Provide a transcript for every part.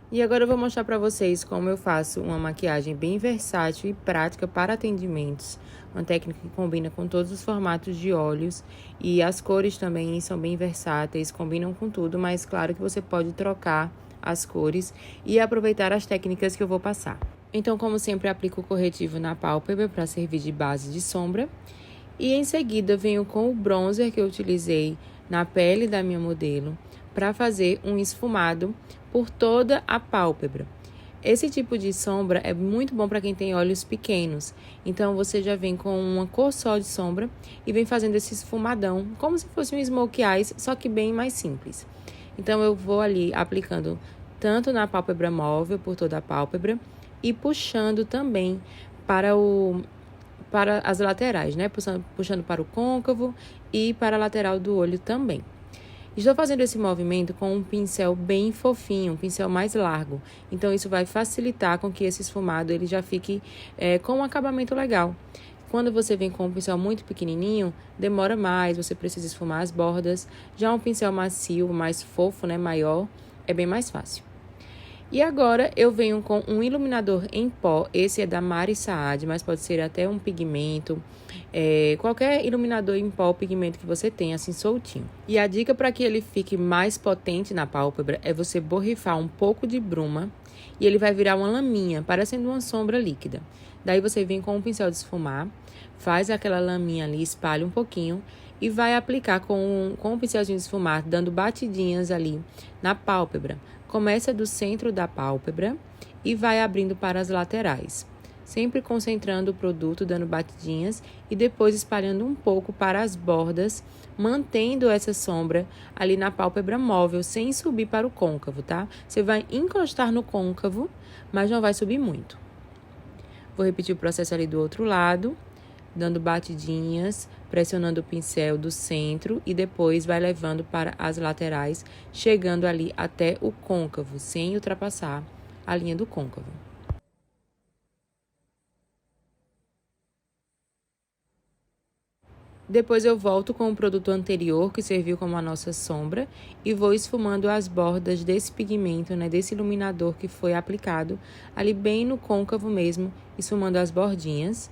E agora eu vou mostrar para vocês como eu faço uma maquiagem bem versátil e prática para atendimentos. Uma técnica que combina com todos os formatos de olhos e as cores também são bem versáteis, combinam com tudo, mas claro que você pode trocar as cores e aproveitar as técnicas que eu vou passar. Então, como sempre, aplico o corretivo na pálpebra para servir de base de sombra. E em seguida, venho com o bronzer que eu utilizei na pele da minha modelo para fazer um esfumado por toda a pálpebra. Esse tipo de sombra é muito bom para quem tem olhos pequenos. Então, você já vem com uma cor só de sombra e vem fazendo esse esfumadão, como se fosse um smokey eyes, só que bem mais simples. Então, eu vou ali aplicando tanto na pálpebra móvel, por toda a pálpebra, e puxando também para as laterais, né? Puxando para o côncavo e para a lateral do olho também. Estou fazendo esse movimento com um pincel bem fofinho, um pincel mais largo. Então, isso vai facilitar com que esse esfumado ele já fique com um acabamento legal. Quando você vem com um pincel muito pequenininho, demora mais, você precisa esfumar as bordas. Já um pincel macio, mais fofo, né, maior, é bem mais fácil. E agora eu venho com um iluminador em pó, esse é da Mari Saad, mas pode ser até um pigmento, qualquer iluminador em pó, pigmento que você tenha, assim, soltinho. E a dica para que ele fique mais potente na pálpebra é você borrifar um pouco de bruma e ele vai virar uma laminha, parecendo uma sombra líquida. Daí você vem com um pincel de esfumar, faz aquela laminha ali, espalha um pouquinho e vai aplicar com um pincelzinho de esfumar, dando batidinhas ali na pálpebra. Começa do centro da pálpebra e vai abrindo para as laterais, sempre concentrando o produto, dando batidinhas e depois espalhando um pouco para as bordas, mantendo essa sombra ali na pálpebra móvel, sem subir para o côncavo, tá? Você vai encostar no côncavo, mas não vai subir muito. Vou repetir o processo ali do outro lado, dando batidinhas, pressionando o pincel do centro e depois vai levando para as laterais, chegando ali até o côncavo, sem ultrapassar a linha do côncavo. Depois eu volto com o produto anterior, que serviu como a nossa sombra, e vou esfumando as bordas desse pigmento, né, desse iluminador que foi aplicado, ali bem no côncavo mesmo, esfumando as bordinhas.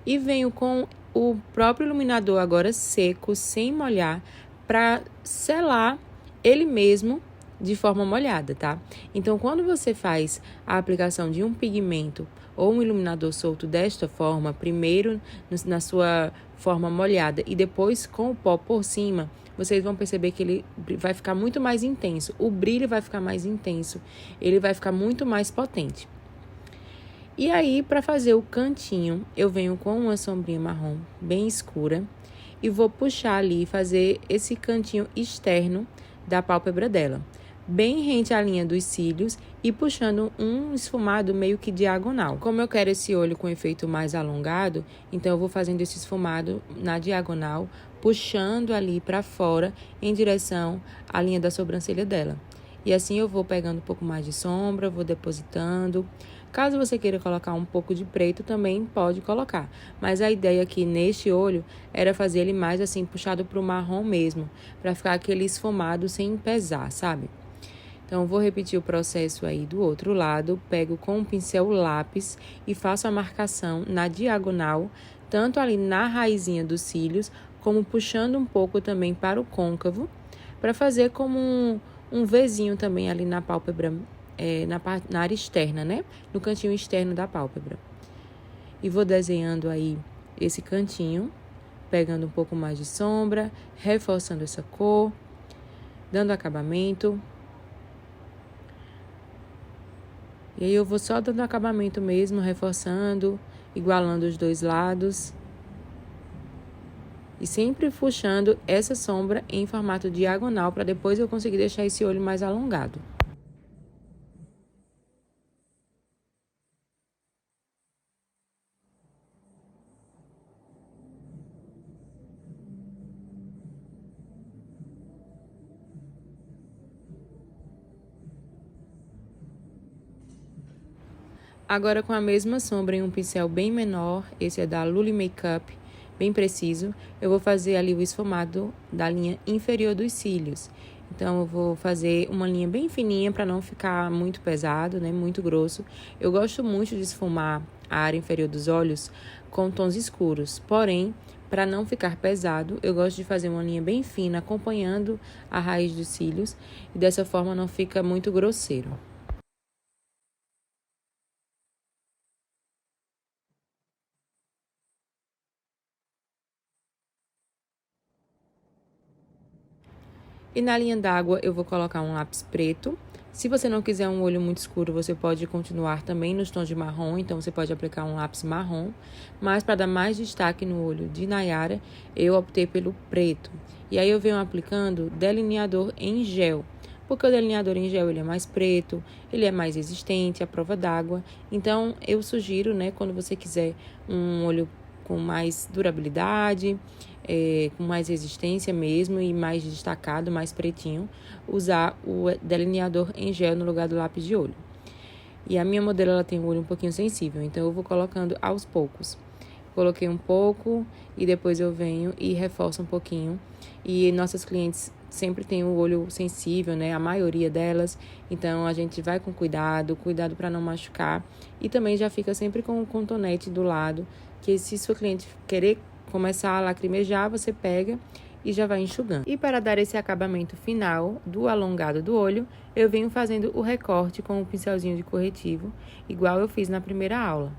E venho com o próprio iluminador agora seco, sem molhar, para selar ele mesmo de forma molhada, tá? Então, quando você faz a aplicação de um pigmento ou um iluminador solto desta forma, primeiro na sua forma molhada e depois com o pó por cima, vocês vão perceber que ele vai ficar muito mais intenso. O brilho vai ficar mais intenso, ele vai ficar muito mais potente. E aí, para fazer o cantinho, eu venho com uma sombrinha marrom bem escura e vou puxar ali, fazer esse cantinho externo da pálpebra dela, bem rente à linha dos cílios e puxando um esfumado meio que diagonal. Como eu quero esse olho com efeito mais alongado, então eu vou fazendo esse esfumado na diagonal, puxando ali para fora em direção à linha da sobrancelha dela. E assim eu vou pegando um pouco mais de sombra, vou depositando. Caso você queira colocar um pouco de preto, também pode colocar. Mas a ideia aqui neste olho era fazer ele mais assim, puxado para o marrom mesmo. Para ficar aquele esfumado sem pesar, sabe? Então, vou repetir o processo aí do outro lado. Pego com um pincel lápis e faço a marcação na diagonal, tanto ali na raizinha dos cílios, como puxando um pouco também para o côncavo, para fazer como um Vzinho também ali na pálpebra, na área externa, né? No cantinho externo da pálpebra. E vou desenhando aí esse cantinho, pegando um pouco mais de sombra, reforçando essa cor, dando acabamento. E aí eu vou só dando acabamento mesmo, reforçando, igualando os dois lados. E sempre puxando essa sombra em formato diagonal, para depois eu conseguir deixar esse olho mais alongado. Agora, com a mesma sombra em um pincel bem menor, esse é da Luli Makeup, bem preciso, eu vou fazer ali o esfumado da linha inferior dos cílios. Então, eu vou fazer uma linha bem fininha para não ficar muito pesado, né? Muito grosso. Eu gosto muito de esfumar a área inferior dos olhos com tons escuros. Porém, para não ficar pesado, eu gosto de fazer uma linha bem fina, acompanhando a raiz dos cílios. E dessa forma não fica muito grosseiro. E na linha d'água eu vou colocar um lápis preto. Se você não quiser um olho muito escuro, você pode continuar também nos tons de marrom, então você pode aplicar um lápis marrom. Mas para dar mais destaque no olho de Nayara, eu optei pelo preto. E aí eu venho aplicando delineador em gel, porque o delineador em gel ele é mais preto, ele é mais resistente à prova d'água. Então eu sugiro, né, quando você quiser um olho com mais durabilidade, com mais resistência mesmo e mais destacado, mais pretinho, usar o delineador em gel no lugar do lápis de olho. E a minha modelo ela tem um olho um pouquinho sensível, então eu vou colocando aos poucos. Coloquei um pouco e depois eu venho e reforço um pouquinho. E nossas clientes sempre têm o olho sensível, né? A maioria delas. Então a gente vai com cuidado para não machucar. E também já fica sempre com o cotonete do lado, que se sua cliente querer começar a lacrimejar, você pega e já vai enxugando. E para dar esse acabamento final do alongado do olho, eu venho fazendo o recorte com o pincelzinho de corretivo, igual eu fiz na primeira aula.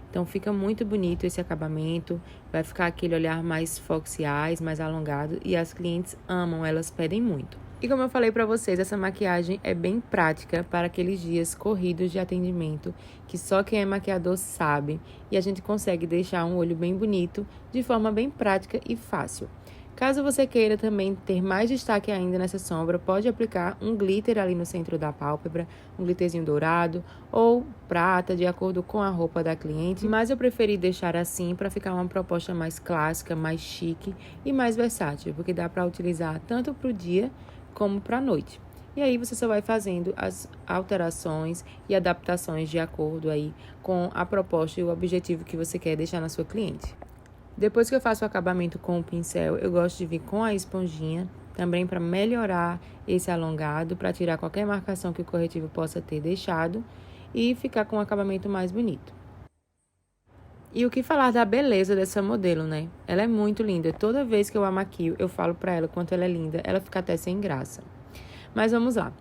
Então, fica muito bonito esse acabamento, vai ficar aquele olhar mais foxiais, mais alongado, e as clientes amam, elas pedem muito. E como eu falei pra vocês, essa maquiagem é bem prática para aqueles dias corridos de atendimento, que só quem é maquiador sabe, e a gente consegue deixar um olho bem bonito, de forma bem prática e fácil. Caso você queira também ter mais destaque ainda nessa sombra, pode aplicar um glitter ali no centro da pálpebra, um glitterzinho dourado ou prata, de acordo com a roupa da cliente. Mas eu preferi deixar assim para ficar uma proposta mais clássica, mais chique e mais versátil, porque dá para utilizar tanto para o dia como para a noite. E aí você só vai fazendo as alterações e adaptações de acordo aí com a proposta e o objetivo que você quer deixar na sua cliente. Depois que eu faço o acabamento com o pincel, eu gosto de vir com a esponjinha, também para melhorar esse alongado, para tirar qualquer marcação que o corretivo possa ter deixado e ficar com um acabamento mais bonito. E o que falar da beleza dessa modelo, né? Ela é muito linda. Toda vez que eu a maquio, eu falo pra ela quanto ela é linda. Ela fica até sem graça. Mas vamos lá.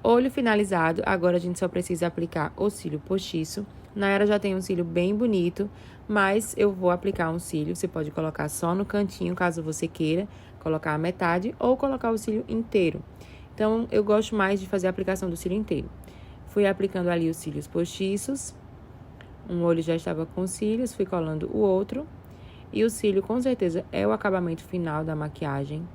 Olho finalizado. Agora a gente só precisa aplicar o cílio postiço. Nayara já tem um cílio bem bonito, mas eu vou aplicar um cílio. Você pode colocar só no cantinho, caso você queira. Colocar a metade ou colocar o cílio inteiro. Então, eu gosto mais de fazer a aplicação do cílio inteiro. Fui aplicando ali os cílios postiços. Um olho já estava com cílios, fui colando o outro. E o cílio, com certeza, é o acabamento final da maquiagem.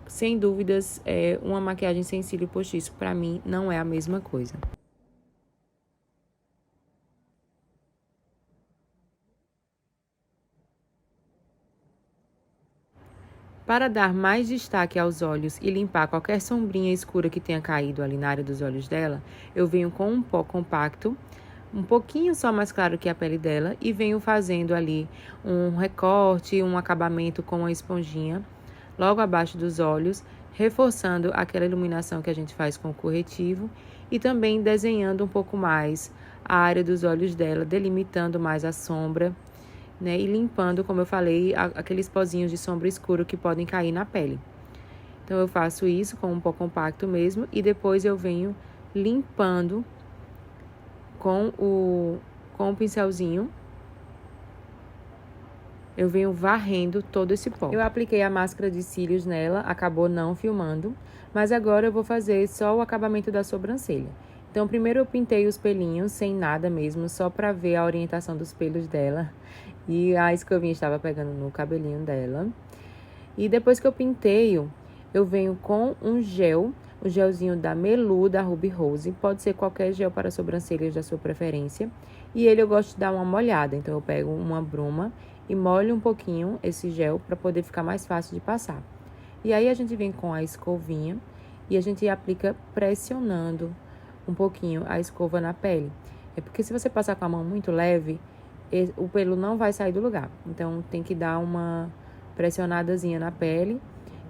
Sem dúvidas, uma maquiagem sem cílio postiço, pra mim, não é a mesma coisa. Para dar mais destaque aos olhos e limpar qualquer sombrinha escura que tenha caído ali na área dos olhos dela, eu venho com um pó compacto, um pouquinho só mais claro que a pele dela, e venho fazendo ali um recorte, um acabamento com uma esponjinha, logo abaixo dos olhos, reforçando aquela iluminação que a gente faz com o corretivo e também desenhando um pouco mais a área dos olhos dela, delimitando mais a sombra, né? E limpando, como eu falei, aqueles pozinhos de sombra escuro que podem cair na pele. Então, eu faço isso com um pó compacto mesmo e depois eu venho limpando com o pincelzinho. Eu venho varrendo todo esse pó. Eu apliquei a máscara de cílios nela, acabou não filmando, mas agora eu vou fazer só o acabamento da sobrancelha. Então, primeiro eu pintei os pelinhos, sem nada mesmo, só pra ver a orientação dos pelos dela. E a escovinha estava pegando no cabelinho dela. E depois que eu pinteio, eu venho com um gel, o gelzinho da Melu, da Ruby Rose. Pode ser qualquer gel para sobrancelhas da sua preferência. E ele eu gosto de dar uma molhada, então eu pego uma bruma e molho um pouquinho esse gel para poder ficar mais fácil de passar. E aí a gente vem com a escovinha e a gente aplica pressionando um pouquinho a escova na pele. É porque se você passar com a mão muito leve, o pelo não vai sair do lugar. Então, tem que dar uma pressionadazinha na pele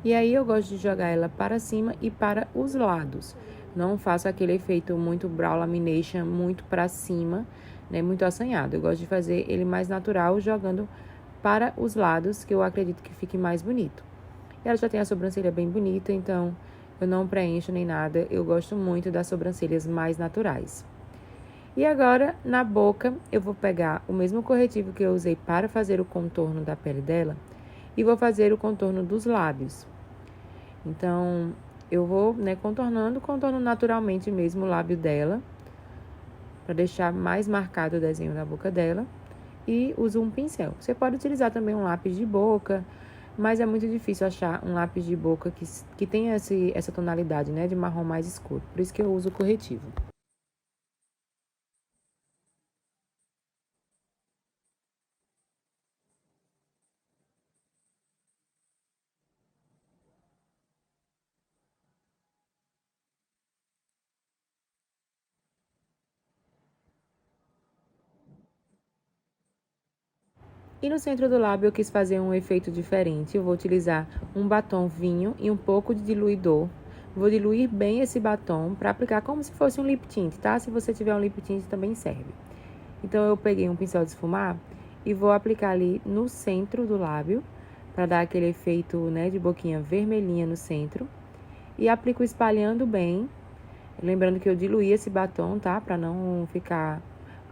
E aí eu gosto de jogar ela para cima e para os lados. Não faço aquele efeito muito brow lamination, muito para cima, né, muito assanhado. Eu gosto de fazer ele mais natural, jogando para os lados, que eu acredito que fique mais bonito. Ela já tem a sobrancelha bem bonita, então eu não preencho nem nada. Eu gosto muito das sobrancelhas mais naturais. E agora, na boca, eu vou pegar o mesmo corretivo que eu usei para fazer o contorno da pele dela e vou fazer o contorno dos lábios. Então, eu vou, né, contorno naturalmente mesmo o lábio dela, para deixar mais marcado o desenho da boca dela, e uso um pincel. Você pode utilizar também um lápis de boca, mas é muito difícil achar um lápis de boca que tenha essa tonalidade, né, de marrom mais escuro. Por isso que eu uso o corretivo. E no centro do lábio eu quis fazer um efeito diferente. Eu vou utilizar um batom vinho e um pouco de diluidor. Vou diluir bem esse batom para aplicar como se fosse um lip tint, tá? Se você tiver um lip tint também serve. Então eu peguei um pincel de esfumar e vou aplicar ali no centro do lábio para dar aquele efeito, né, de boquinha vermelhinha no centro. E aplico espalhando bem, lembrando que eu diluí esse batom, tá? Para não ficar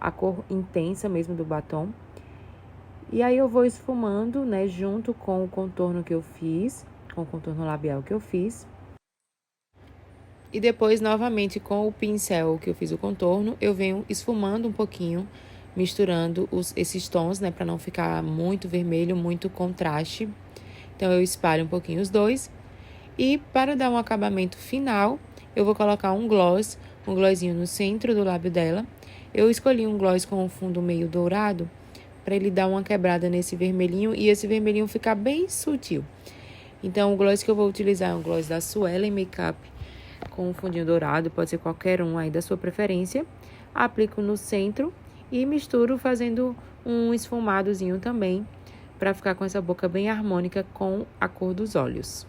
a cor intensa mesmo do batom. E aí eu vou esfumando, né, junto com o contorno que eu fiz, com o contorno labial que eu fiz. E depois, novamente, com o pincel que eu fiz o contorno, eu venho esfumando um pouquinho, misturando esses tons, né, para não ficar muito vermelho, muito contraste. Então, eu espalho um pouquinho os dois. E para dar um acabamento final, eu vou colocar um glossinho no centro do lábio dela. Eu escolhi um gloss com um fundo meio dourado, para ele dar uma quebrada nesse vermelhinho e esse vermelhinho ficar bem sutil. Então, o gloss que eu vou utilizar é um gloss da Suelen Makeup com um fundinho dourado, pode ser qualquer um aí da sua preferência. Aplico no centro e misturo fazendo um esfumadozinho também, para ficar com essa boca bem harmônica com a cor dos olhos.